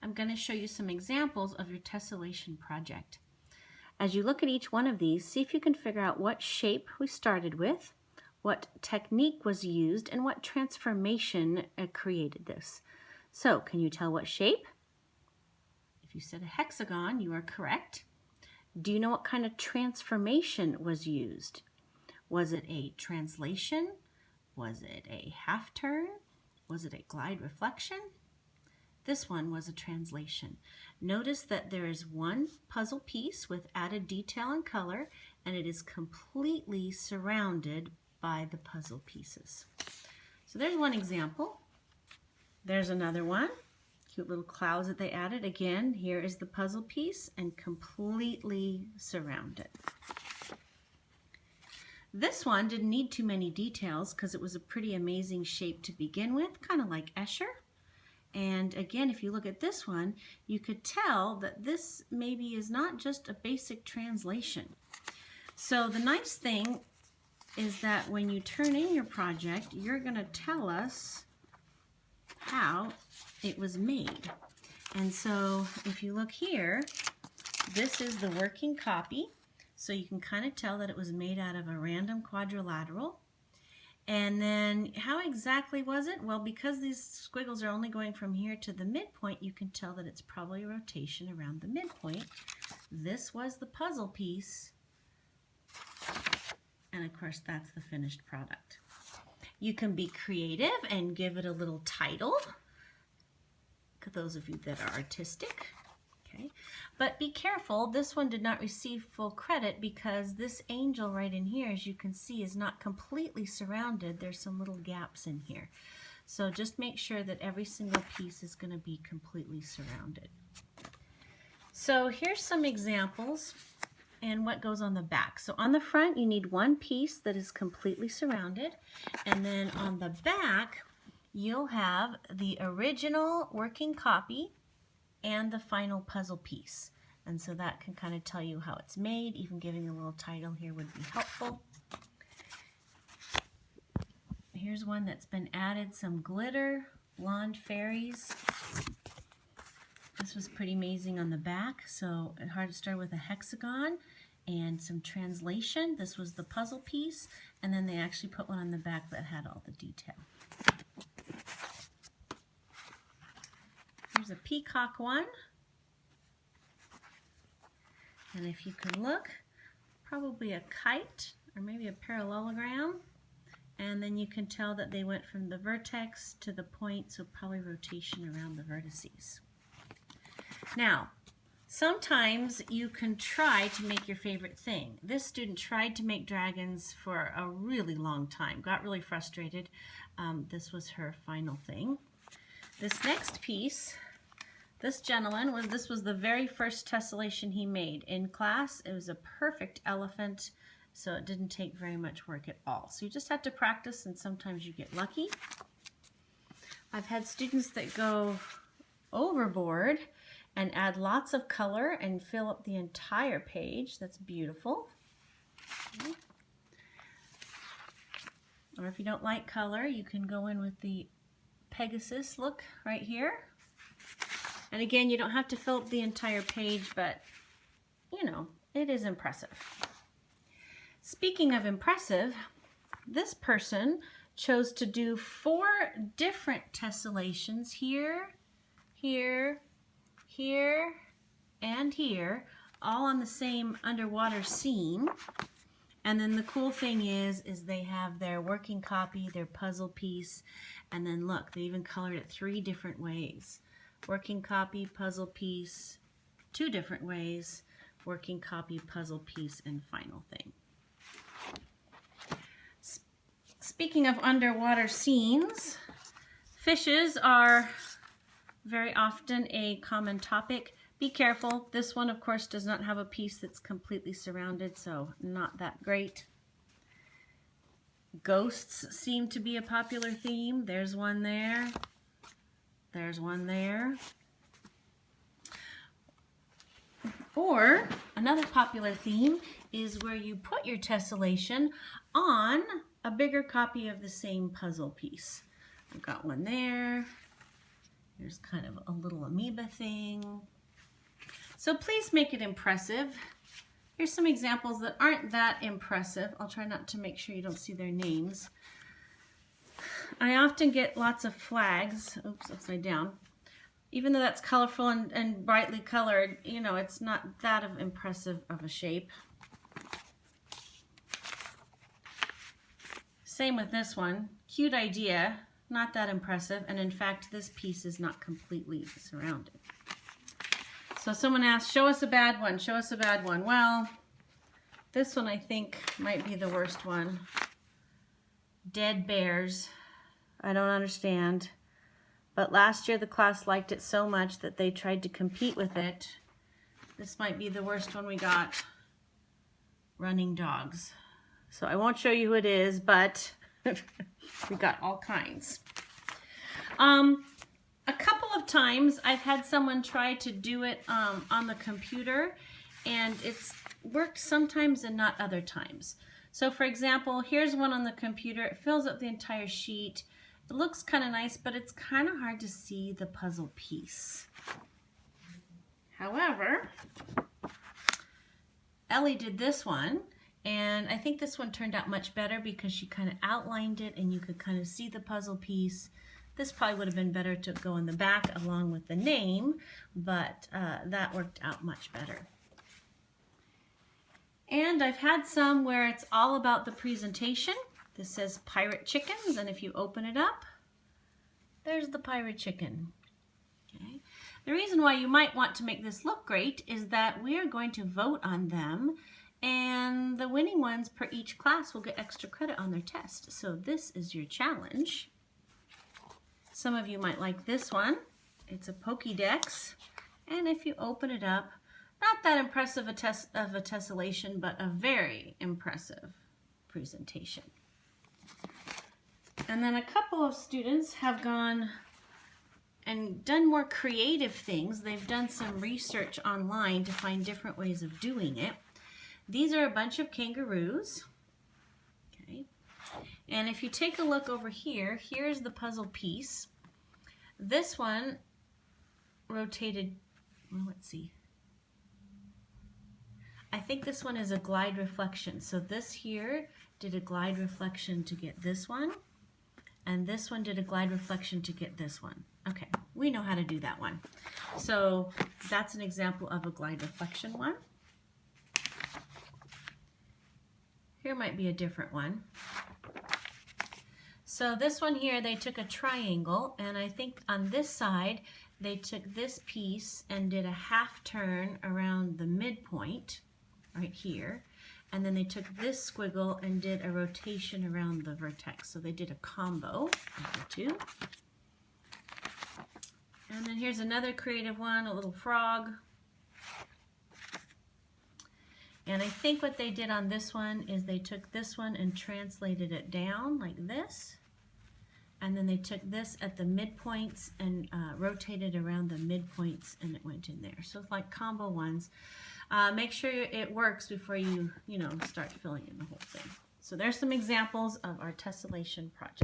I'm going to show you some examples of your tessellation project. As you look at each one of these, see if you can figure out what shape we started with, what technique was used, and what transformation created this. So, can you tell what shape? If you said a hexagon, you are correct. Do you know what kind of transformation was used? Was it a translation? Was it a half turn? Was it a glide reflection? This one was a translation. Notice that there is one puzzle piece with added detail and color, and it is completely surrounded by the puzzle pieces. So there's one example. There's another one. Cute little clouds that they added. Again, here is the puzzle piece and completely surrounded. This one didn't need too many details because it was a pretty amazing shape to begin with, kind of like Escher. And again, if you look at this one, you could tell that this maybe is not just a basic translation. So the nice thing is that when you turn in your project, you're going to tell us how it was made. And so if you look here, this is the working copy. So you can kind of tell that it was made out of a random quadrilateral. And then how exactly was it? Well, because these squiggles are only going from here to the midpoint, you can tell that it's probably a rotation around the midpoint. This was the puzzle piece. And of course, that's the finished product. You can be creative and give it a little title. For those of you that are artistic. Okay. But be careful, this one did not receive full credit because this angel right in here, as you can see, is not completely surrounded. There's some little gaps in here. So just make sure that every single piece is going to be completely surrounded. So here's some examples and what goes on the back. So on the front, you need one piece that is completely surrounded. And then on the back, you'll have the original working copy and the final puzzle piece. And so that can kind of tell you how it's made. Even giving a little title here would be helpful. Here's one that's been added, some glitter, blonde fairies. This was pretty amazing on the back. So it hard to start with a hexagon and some translation. This was the puzzle piece, and then they actually put one on the back that had all the detail. Here's a peacock one. And if you can look, probably a kite or maybe a parallelogram. And then you can tell that they went from the vertex to the point, so probably rotation around the vertices. Now, sometimes you can try to make your favorite thing. This student tried to make dragons for a really long time, got really frustrated. This was her final thing. This next piece, this gentleman, this was the very first tessellation he made. In class, it was a perfect elephant, so it didn't take very much work at all. So you just have to practice, and sometimes you get lucky. I've had students that go overboard and add lots of color and fill up the entire page. That's beautiful. Okay. Or if you don't like color, you can go in with the Pegasus look right here. And again, you don't have to fill up the entire page, but you know, it is impressive. Speaking of impressive, this person chose to do 4 different tessellations here, here, here, and here, all on the same underwater scene. And then the cool thing is they have their working copy, their puzzle piece, and then look, they even colored it 3 different ways. Working copy, puzzle piece, 2 different ways, working copy, puzzle piece, and final thing. Speaking of underwater scenes, fishes are very often a common topic. Be careful. This one, of course, does not have a piece that's completely surrounded, so not that great. Ghosts seem to be a popular theme. There's one there. There's one there. Or another popular theme is where you put your tessellation on a bigger copy of the same puzzle piece. I've got one there. Here's kind of a little amoeba thing. So please make it impressive. Here's some examples that aren't that impressive. I'll try not to make sure you don't see their names. I often get lots of flags. Oops, upside down. Even though that's colorful and brightly colored, you know, it's not that impressive of a shape. Same with this one. Cute idea, not that impressive. And in fact, this piece is not completely surrounded. So someone asked, show us a bad one, show us a bad one. Well, this one I think might be the worst one. Dead bears. I don't understand. But last year the class liked it so much that they tried to compete with it. This might be the worst one we got. Running dogs. So I won't show you who it is, but we got all kinds. A couple of times I've had someone try to do it on the computer, and it's worked sometimes and not other times. So for example, here's one on the computer. It fills up the entire sheet. It looks kind of nice, but it's kind of hard to see the puzzle piece. However, Ellie did this one, and I think this one turned out much better because she kind of outlined it and you could kind of see the puzzle piece. This probably would have been better to go in the back along with the name, but that worked out much better. And I've had some where it's all about the presentation. This says pirate chickens, and if you open it up, there's the pirate chicken. Okay. The reason why you might want to make this look great is that we are going to vote on them, and the winning ones per each class will get extra credit on their test. So this is your challenge. Some of you might like this one. It's a Pokédex, and if you open it up, not that impressive of a tessellation, but a very impressive presentation. And then a couple of students have gone and done more creative things. They've done some research online to find different ways of doing it. These are a bunch of kangaroos. Okay. And if you take a look over here, here's the puzzle piece. This one rotated, well, let's see. I think this one is a glide reflection. So this here did a glide reflection to get this one, and this one did a glide reflection to get this one. Okay, we know how to do that one. So that's an example of a glide reflection one. Here might be a different one. So this one here, they took a triangle, and I think on this side, they took this piece and did a half turn around the midpoint, right here. And then they took this squiggle and did a rotation around the vertex. So they did a combo of the two. And then here's another creative one, a little frog. And I think what they did on this one is they took this one and translated it down like this. And then they took this at the midpoints and rotated around the midpoints, and it went in there. So it's like combo ones. Make sure it works before you start filling in the whole thing. So there's some examples of our tessellation project.